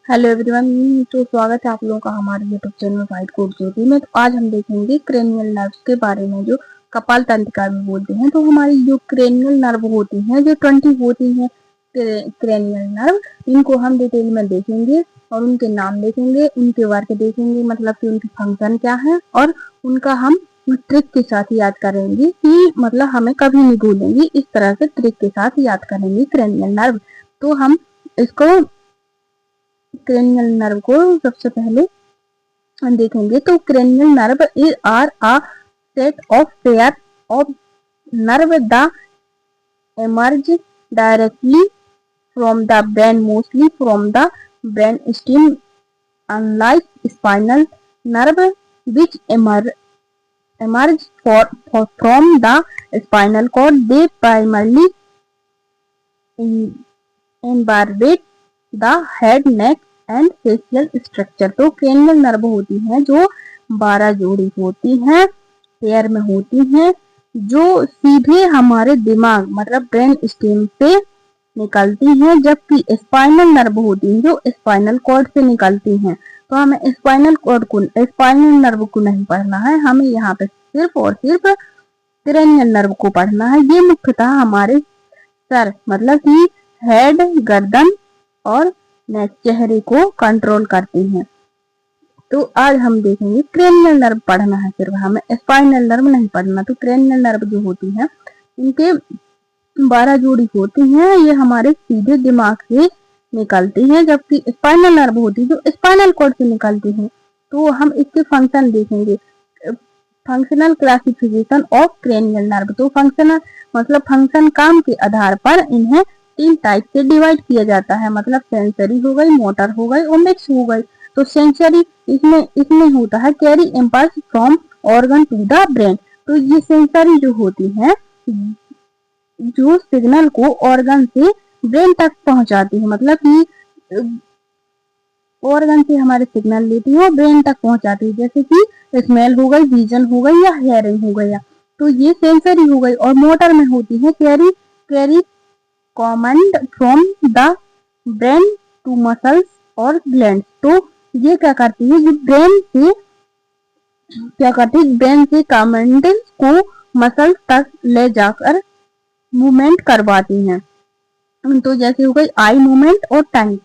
Hello everyone. तो स्वागत है आप लोगों का हमारे यूट्यूब चैनल फाइट कोड ज्योति में। तो आज हम देखेंगे क्रेनियल नर्व्स के बारे में, जो कपाल तंत्रिका भी बोलते हैं। तो हमारी जो क्रेनियल नर्व होती हैं, जो 20 होती हैं क्रेनियल नर्व, इनको हम डिटेल में देखेंगे और उनके नाम देखेंगे, उनके वर्क देखेंगे, मतलब कि उनकी फंक्शन क्या है, और उनका हम ट्रिक के साथ याद करेंगे कि मतलब हमें कभी नहीं भूलेंगे। इस तरह से ट्रिक के साथ याद करेंगे क्रेनियल नर्व। तो हम इसको क्रेनियल नर्व को सबसे पहले देखेंगे। तो cranial nerve is are a set of pair of nerve the emerge directly from the brain, mostly from the brain stem, unlike spinal nerve which emerge from the spinal cord. They primarily innervate the head, neck and facial structure. तो cranial nerve होती हैं जो 12 जोड़ी होती हैं, pair में होती हैं, जो सीधे हमारे दिमाग मतलब ब्रेन स्टेम से निकलती हैं, जबकि स्पाइनल नर्व होती हैं जो स्पाइनल कॉर्ड से निकलती हैं। तो हमें स्पाइनल नर्व को नहीं पढ़ना है, हमें यहाँ पे सिर्फ और सिर्फ क्रेनियल नर्व को पढ़ना है। ये मुख्यतः हमारे सर मतलब कि हेड, गर्दन और नेक, चेहरे को कंट्रोल करती हैं। तो आज हम देखेंगे क्रेनियल नर्व पढ़ना है सिर्फ, हमें स्पाइनल नर्व नहीं पढ़ना। तो क्रेनियल नर्व जो होती है, इनके 12 जोड़ी होती हैं, ये हमारे सीधे दिमाग से निकलती हैं, जबकि स्पाइनल नर्व होती है जो स्पाइनल कॉर्ड से निकलती है। तो हम इसके फंक्शन देखेंगे। Functional classification of cranial nerve. तो फंक्शनल मतलब फंक्शन काम के आधार पर इन्हें 3 टाइप से डिवाइड किया जाता है, मतलब सेंसरी हो गई, मोटर हो गई और मिक्स हो गई। तो सेंसरी इसमें होता है carry impulse from organ to the brain. तो ये सेंसरी जो होती है, जो सिग्नल को ऑर्गन से ब्रेन तक पहुंचाती है, मतलब कि ऑर्गन से हमारे सिग्नल लेती है और ब्रेन तक पहुंचाती है, जैसे कि स्मेल हो गई, विजन हो गई या हेयरिंग हो गया। तो ये सेंसरी हो गई। और मोटर में होती है carry command from the brain to muscles और ग्लैंड्स। तो ये क्या करती है, ब्रेन से कमांड को मसल्स तक ले जाकर मूवमेंट करवाती हैं। तो जैसे हो गई आई मूवमेंट और टंग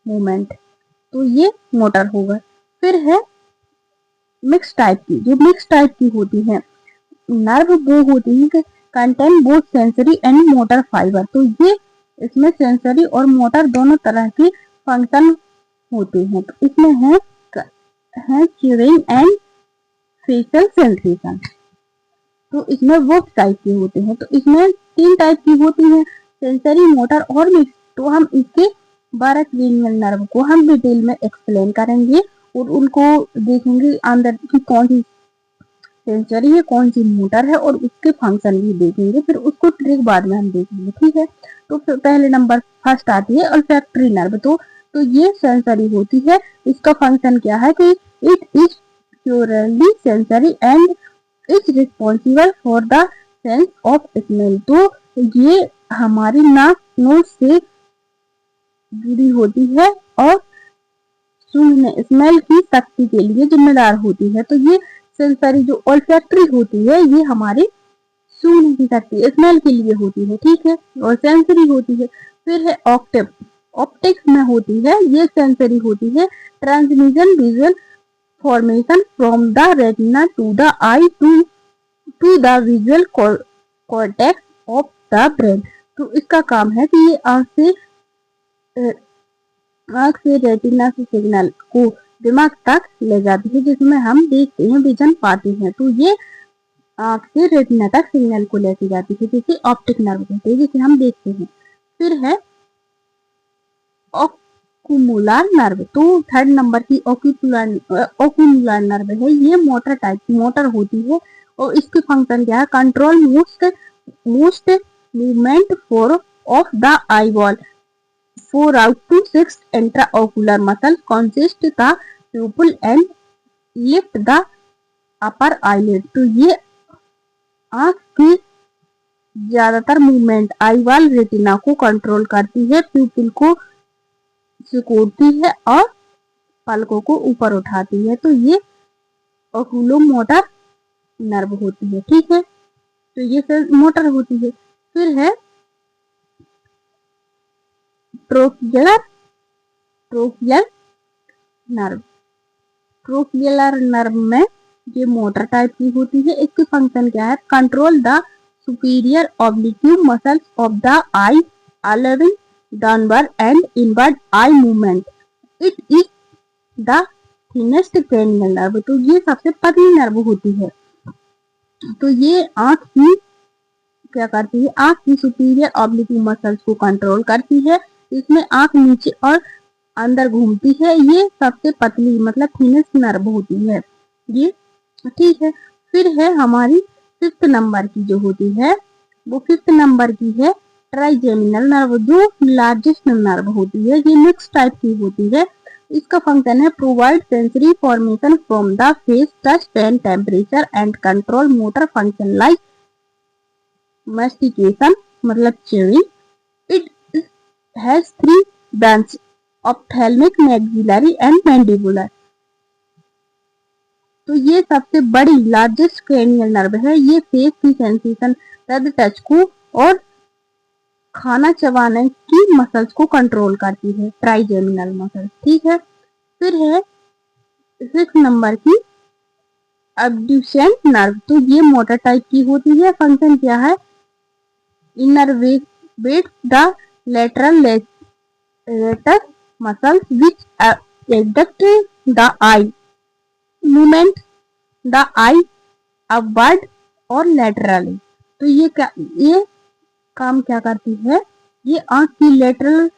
मूवमेंट। तो ये मोटर होगा। फिर है मिक्स टाइप की। जो मिक्स टाइप की होती है नर्व, वो होती है कि contain both sensory and motor fibre. तो ये इसमें सेंसरी और मोटर दोनों तरह की फंक्शन होते हैं। तो इसमें है च्यूइंग एंड फेशियल सेंसेशन। तो इसमें वो टाइप के होते हैं। तो इसमें 3 टाइप की होती है, सेंसरी, मोटर और मिक्स। तो हम इसके 12 क्रेनियल नर्व को हम डिटेल में एक्सप्लेन करेंगे और उनको देखेंगे अंदर की कौन सी सेंसरी है, कौन सी मोटर है, और उसके फंक्शन भी देखेंगे। फिर उसको ट्रिक बाद में हम देखेंगे, ठीक है। तो पहले नंबर फर्स्ट आती है ऑल्फैक्टरी नर्व। तो ये सेंसरी होती है। इसका फंक्शन क्या है कि it is purely sensory and is responsible for the sense of smell. तो ये हमारी नाक नोज से जुड़ी होती है और सूंघने स्मेल की शक्ति के लिए जिम्मेदार होती है। तो ये सेंसरी जो ऑल्फैक्टरी होती है, ये हमारी सूंघने की शक्ति स्मेल के लिए होती है, ठीक है, और सेंसरी होती है। फिर है ऑक्टिव, ऑप्टिक्स में होती है, ये सेंसरी होती है। Transmission visual formation from the retina to the eye to the visual cortex of the brain. तो इसका काम है कि ये आंख से रेटिना से सिग्नल को दिमाग तक ले जाती है, जिसमें हम देखते हैं, विजन पाते हैं। तो ये आंख से रेटिना तक सिग्नल को लेके जाती है, जिसे ऑप्टिक नर्व कहते हैं, जिसे हम देखते हैं। फिर है ओक्यूमुलर नर्व। तो 3rd नंबर की ओक्यूमुलर नर्व है। ये मोटर टाइप की मोटर होती है और इसकी फंक्शन क्या है, control most movement of the eyeball 4 out to 6 intraocular muscle consist the pupil and lift the upper eyelid। तो ये आंख की ज्यादातर मूवमेंट आईबॉल रेटिना को कंट्रोल करती है, प्यूपिल को सिकुड़ती है और पलकों को ऊपर उठाती है, तो ये ओकुलोमोटर नर्व होती है। ठीक है, तो ये सब मोटर होती है। फिर है ट्रोकियल नर्व। ट्रोकियल नर्व में ये मोटर टाइप की होती है। इसकी फंक्शन क्या है? Control the superior oblique muscles of the eye allowing downward and inward eye movement. It is the thinnest cranial nerve. तो ये सबसे पतली नर्व होती है। तो ये आंख की क्या करती है? आंख की सुपीरियर ऑब्लिक्यू मसल्स को कंट्रोल करती है। इसमें आंख नीचे और अंदर घूमती है। ये सबसे पतली मतलब थिनेस्ट नर्व होती है ये। ठीक है, फिर है हमारी 5th नंबर की जो होती है, वो 5th नंबर की है ट्राइजेमिनल नर्व, जो लार्जेस्ट नर्व होती है। ये मिक्स टाइप की होती है। इसका फंक्शन है provide sensory information from the face, touch and temperature and control motor function like mastication मतलब chewing. It has 3 branches: ophthalmic, maxillary and mandibular. तो ये सबसे बड़ी लार्जेस्ट क्रेनियल नर्व है। ये फेस की सेंसेशन, दर्द, टच को और खाना चबाने की मसल्स को कंट्रोल करती है, ट्राइजेमिनल मसल। ठीक है, फिर है 6 नंबर की अब्ड्यूसेंट नर्व। तो ये मोटर टाइप की होती है। फंक्शन क्या है? innervate the lateral latatus muscles which abduct the eye, movement the eye upward और laterally। तो ये काम क्या करती है? ये आंख की लेटरल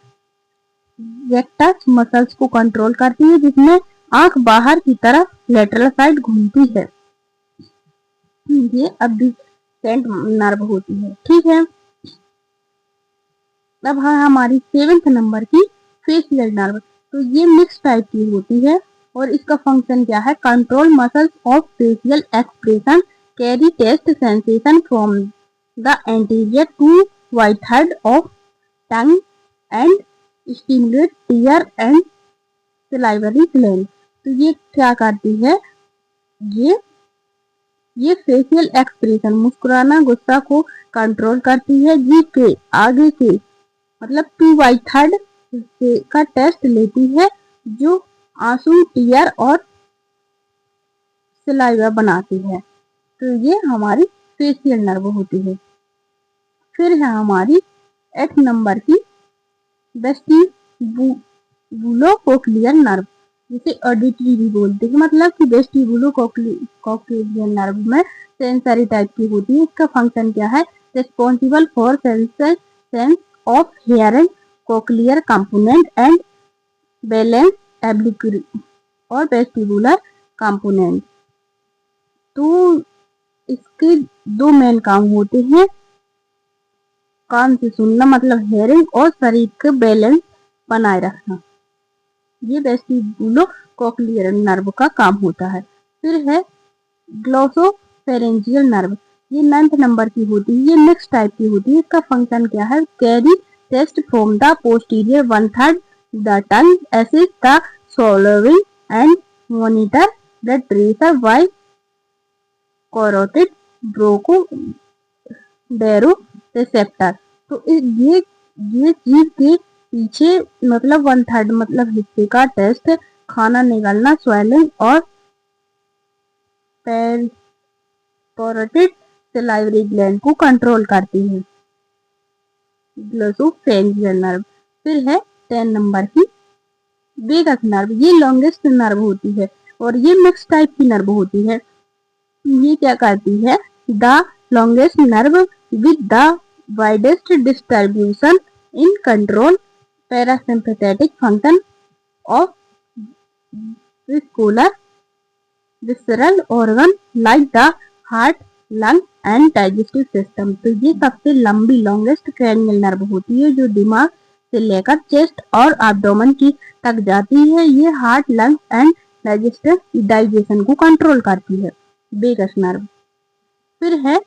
रेक्टस मसल्स को कंट्रोल करती है, जिसमें आंख बाहर की तरफ लेटरल साइड घूमती है। ये अब्ड्यूसेंट नर्व होती है। ठीक है, अब है हमारी 7th नंबर की फेशियल नर्व। तो ये मिक्स टाइप की होती है और इसका फंक्शन क्या है? Control muscles of facial expression, carry taste sensation from the anterior two white head of tongue and stimulate tear and salivary gland. तो ये क्या करती है? ये फेशियल एक्सप्रेशन, मुस्कुराना, गुस्सा को कंट्रोल करती है। जीभ के आगे के मतलब टू वाइट हेड का टेस्ट लेती है, जो आंसू, टीयर और सलाइवा बनाती है। तो ये हमारी फेशियल नर्व होती है। फिर है हमारी 8 नंबर की वेस्टिबुलोकोक्लियर नर्व, जिसे ऑडिटरी भी बोलते हैं। मतलब कि वेस्टिबुलोकोक्लियर नर्व में सेंसरी टाइप की होती है। इसका फंक्शन क्या है? Responsible for sense of hearing, cochlear component and balance oblique और vestibular component। तो इसके 2 मेन काम होते हैं, कान से सुनना मतलब हेयरिंग और शरीर का बैलेंस बनाए रखना। ये वेस्टिबुलोकोक्लियर नर्व का काम होता है। फिर है ग्लोसोफेरेंजियल नर्व। ये 9th नंबर की होती है। ये मिक्स टाइप की होती है। इसका फंक्शन क्या है? Carry taste from the posterior 1/3 the tongue, assist the swallowing and monitor blood pressure by carotid baroreceptor. तो ये जीभ के पीछे मतलब 1/3 मतलब हिस्से का टेस्ट, खाना निगलना, स्वेलिंग और कैरोटिड सलाइवरी ग्लैंड को कंट्रोल करती है, ग्लोसोफेरेंजियल नर्व। फिर है 10 नंबर की वेगस नर्व। ये लॉन्गेस्ट नर्व होती है और ये मिक्स टाइप की नर्व होती है। ये क्या करती है? The longest nerve with the widest distribution in control parasympathetic function of visceral organ like the heart, lung and digestive system. तो ये सबसे लंबी लॉन्गेस्ट क्रेनियल नर्व होती है, जो दिमाग से लेकर चेस्ट और एब्डोमेन की तक जाती है। ये हार्ट, लंग एंड डाइजेशन को कंट्रोल करती है, वेगस नर्व। फिर है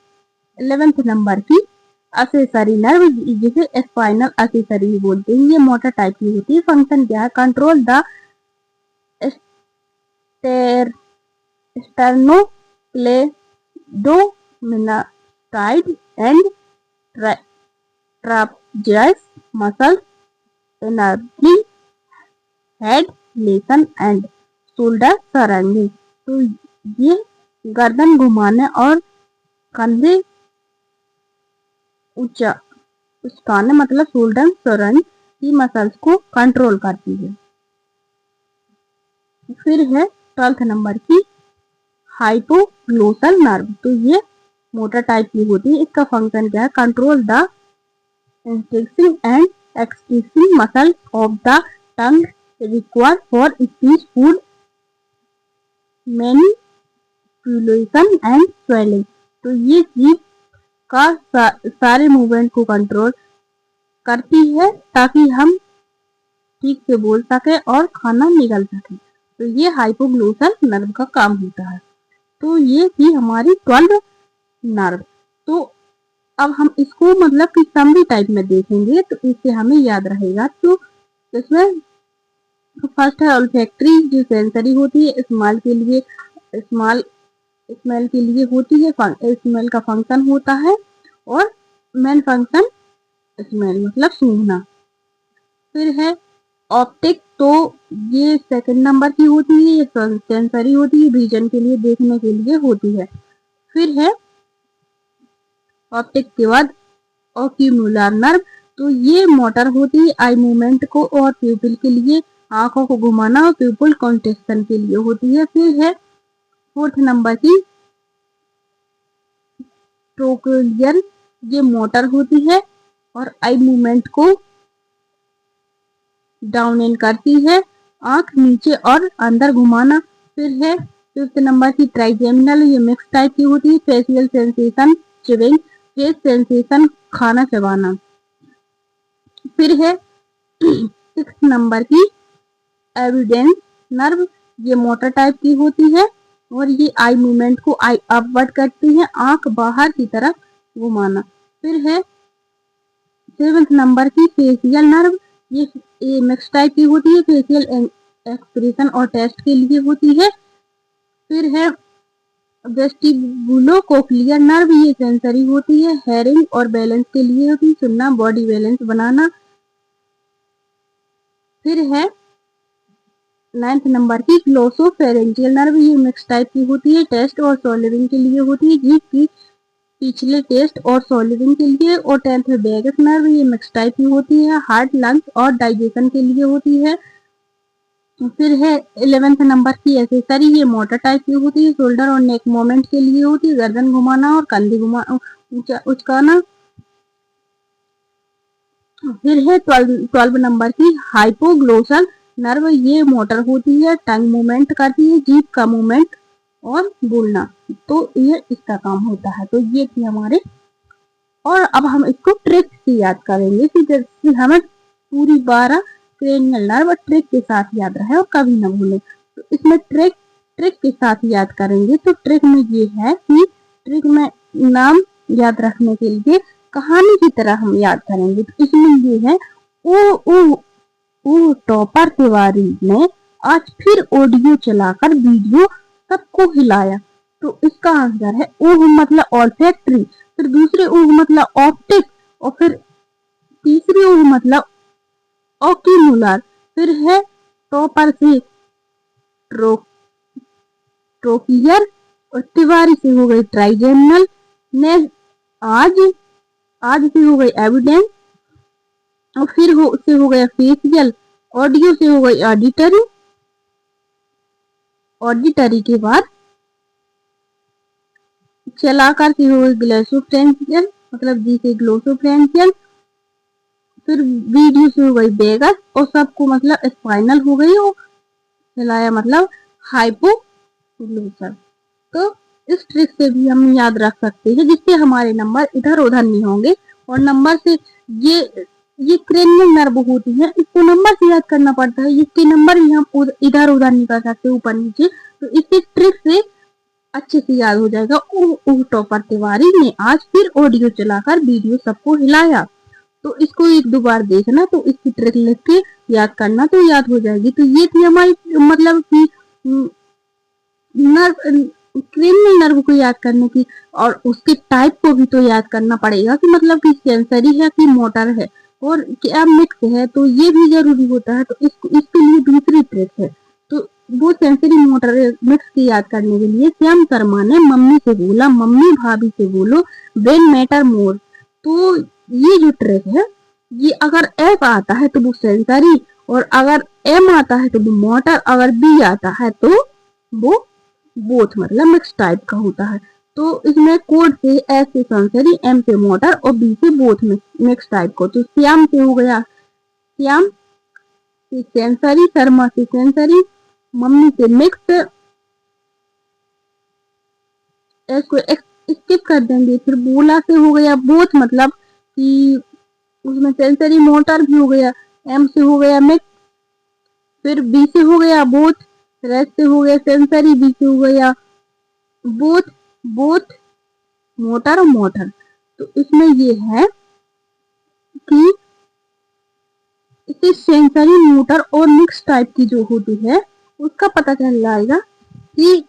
11th नंबर की एक्सेसरी नर्व जिसे स्पाइनल एक्सेसरी भी बोलते हैं, ये मोटर टाइप की होती है। फंक्शन क्या है? Control the sternocleidomastoid and trapezius muscles enabling head lesson and shoulder surrounding. तो ये गर्दन घुमाने और कंधे उचकाने मतलब शोल्डर सराउंड की मसल्स को कंट्रोल करती है। फिर है 12th नंबर की हाइपोग्लोसल नर्व। तो ये मोटर टाइप की होती है। इसका फंक्शन क्या है? Control the instruction and expressing muscle of the tongue required for speech, food manipulation and swelling. तो ये जीभ का सारे मूवमेंट को कंट्रोल करती है ताकि हम ठीक से बोल सके और खाना निगल सके। तो ये हाइपोग्लोसल नर्व का काम होता है। तो ये थी हमारी 12 नर्व। तो अब हम इसको मतलब कि समरी टाइप में देखेंगे तो इससे हमें याद रहेगा। तो इसमें फर्स्ट है ऑल्फैक्टरी, जो सेंसरी होती है, स्मेल के लिए स्मेल के लिए होती है, स्मेल का फंक्शन होता है, और मेन फंक्शन स्मेल मतलब सूंघना। फिर है ऑप्टिक, तो ये सेकंड नंबर की होती है, ये सेंसरी होती है, विजन के लिए देखने के लिए होती है। फिर है ऑप्टिक के बाद ओक्यूमुलर नर्व, तो ये मोटर होती है आई मूवमेंट को और प्यूपिल के लिए, आंखों को घुमाना और प्यूपिल कॉन्ट्रैक्शन के लिए होती है। फिर है 4th नंबर की ट्रोक्लियर, ये मोटर होती है और आई मूवमेंट को डाउन इन करती है, आंख नीचे और अंदर घुमाना। फिर है 5th नंबर की ट्राइजेमिनल, ये मिक्स टाइप की होती है, facial sensation chewing, face sensation खाना चबाना। फिर है 6th नंबर की एविडेंस नर्व, ये मोटर टाइप की होती है और ये आई मूवमेंट को आई अपवर्ड करती है, आंख बाहर की तरफ घुमाना। फिर है 7th नंबर की फेशियल नर्व, ये मिक्स टाइप की होती है, फेशियल एक्सप्रेशन और टेस्ट के लिए होती है। फिर है वेस्टिबुलोकोक्लियर नर्व, ये सेंसरी होती है, हेयरिंग और बैलेंस के लिए होती है, सुनना, बॉडी बैलेंस बनाना। फिर है 9th नंबर की ग्लोसोफेरेंजियल नर्व, ये मिक्स टाइप की होती है, टेस्ट और सॉल्विंग के लिए होती है, जीभ की पिछले टेस्ट और सॉल्विंग के लिए। और 10th है वेगस नर्व, ये मिक्स टाइप की होती है, हार्ट, लंग्स और डाइजेशन के लिए होती है। फिर है 11th नंबर की एक्सेसरी, ये मोटर टाइप की होती है, शोल्डर और नेक मूवमेंट के लिए होती है, गर्दन घुमाना और कंधे उचकाना। फिर है 12 नंबर की हाइपोग्लोसल नर्व, ये मोटर होती है, टंग मूवमेंट करती है, जीभ का मूवमेंट और बोलना, तो ये इसका काम होता है। तो ये थी हमारे, और अब हम इसको ट्रिक से याद करेंगे कि जैसे हमें पूरी 12 क्रेनियल नर्व ट्रिक के साथ याद रहे और कभी ना भूले। तो इसमें ट्रिक के साथ याद करेंगे। तो ट्रिक में ये है कि ट्रिक में नाम याद रखने के लिए कहानी की तरह हम याद करेंगे। तो इसमें ये है, ओ टॉपर तिवारी ने आज फिर ऑडियो चलाकर वीडियो सबको हिलाया। तो इसका आंसर है ओह मतलब ऑल्फैक्टरी, फिर दूसरे ओह मतलब ऑप्टिक, और फिर तीसरे ओह मतलब ओक्यूमुलर, फिर है टॉपर से ट्रोक्लियर, और तिवारी से हो गई ट्राइजेमिनल, ने आज से हो गई एविडेंस, और फिर से हो गया फेशियल, ऑडियो से हो गई ऑडिटरी के बाद चलाकर से हो गई ग्लोसोफ्रेंजियल मतलब जी से ग्लोसोफ्रेंजियल, फिर वीडियो से हो गई वेगस, और सबको मतलब स्पाइनल हो गई, और चलाया मतलब हाइपोग्लोसल। तो इस ट्रिक से भी हम याद रख सकते हैं, जिससे हमारे नंबर इधर उधर नहीं होंगे। और नंबर से ये क्रेनियल नर्व होती है, इसको नंबर से याद करना पड़ता है, इसके नंबर भी हम इधर उधर नहीं कर सकते, ऊपर नीचे। तो इसी ट्रिक से अच्छे से याद हो जाएगा। ओह टॉपर तिवारी ने आज फिर ऑडियो चलाकर वीडियो सबको हिलाया। तो इसको एक दो बार देखना, तो इसकी ट्रिक लिख के याद करना, तो याद हो जाएगी। तो ये थी हमारी मतलब कि नर्व, क्रिमिनल नर्व को याद करने की। और उसके टाइप को भी तो याद करना पड़ेगा कि मतलब कि सेंसरी है कि मोटर है और क्या मिक्स है, तो ये भी जरूरी होता है। तो इसके लिए दूसरी ट्रिक है। तो वो सेंसरी मोटर मिक्स की याद करने के लिए श्याम शर्मा ने मम्मी से बोला, मम्मी भाभी से बोलो, ब्रेन मैटर मोर। तो ये जो ट्रिक है, ये अगर एफ आता है तो वो सेंसरी, और अगर एम आता है तो वो मोटर, अगर बी आता है तो वो बोथ मतलब मिक्स टाइप का होता है। तो इसमें कोड से एस से सेंसरी, एम से मोटर और बी से बोथ मिक्स टाइप को। तो श्याम से हो गया श्याम से सेंसरी, शर्मा से सेंसरी, मम्मी से मिक्स, एस को स्किप कर देंगे। फिर बोला से हो गया बोथ, मतलब कि उसमें सेंसरी मोटर भी हो गया। एम से हो गया मिक्स, फिर बी से हो गया बोथ, फिर एस से हो गया सेंसरी, बी से हो गया बोथ, बोथ मोटर और मोटर। तो इसमें ये है कि इसे सेंसरी, मोटर और मिक्स टाइप की जो होती है उसका पता चल जाएगा कि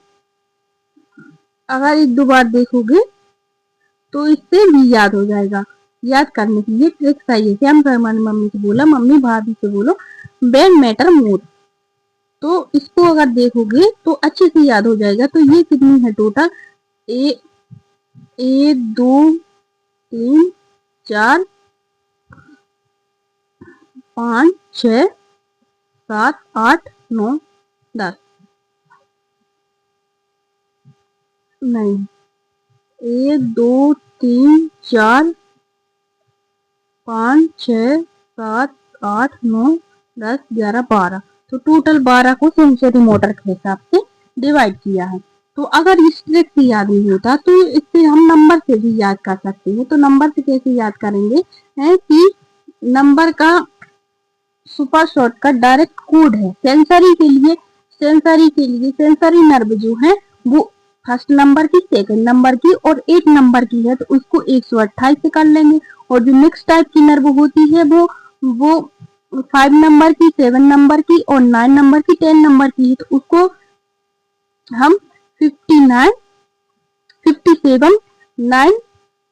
अगर एक दो बार देखोगे तो इससे भी याद हो जाएगा। याद करने की ये ट्रिक सही है। श्याम शर्मा ने मम्मी से बोला, मम्मी भाभी से बोलो, ब्रेन मैटर मोर। तो इसको अगर देखोगे तो अच्छे से याद हो जाएगा। तो ये कितनी है टोटल, ए 2 3 4 5 6 7 8 9 10, नहीं 1 2 3 4 5 6 7 8 9 10 11 12। तो टोटल 12 को सेंसरी मोटर के हिसाब से डिवाइड किया है। तो अगर इस ट्रिक से याद नहीं होता तो इससे हम नंबर से भी याद कर सकते हैं। तो नंबर से कैसे याद करेंगे, है कि नंबर का सुपर शॉर्टकट डायरेक्ट कोड है। सेंसरी के लिए सेंसरी नर्व जो है वो फर्स्ट नंबर की, सेकंड नंबर की और 8 नंबर की है, तो उसको 128 से कर लेंगे। और जो नेक्स्ट टाइप की नर्व होती है वो 5 नंबर की, 7 नंबर की और 9 नंबर की, 10 नंबर की है, तो उसको हम 59 57 9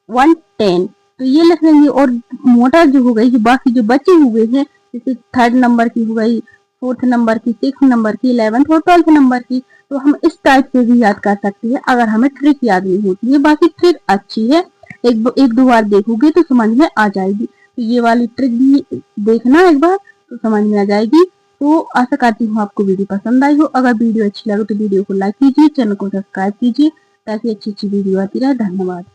1 10 तो ये लिख लेंगे। और मोटर जो हो गई, जो बाकी जो बचे हुए हैं, जैसे 3rd नंबर की हो गई, 4th नंबर की, 6th नंबर की, 11th और 12th नंबर की, तो हम इस टाइप से भी याद कर सकते हैं अगर हमें ट्रिक याद नहीं होती है। बाकी ट्रिक अच्छी है, एक दो बार देखोगे तो समझ में आ जाएगी। तो ये वाली ट्रिक भी देखना एक बार, तो समझ में आ जाएगी। तो आशा करती हूँ आपको वीडियो पसंद आई हो। अगर वीडियो अच्छी लगे तो वीडियो को लाइक कीजिए, चैनल को सब्सक्राइब कीजिए ताकि अच्छी अच्छी वीडियो आती रहे। धन्यवाद।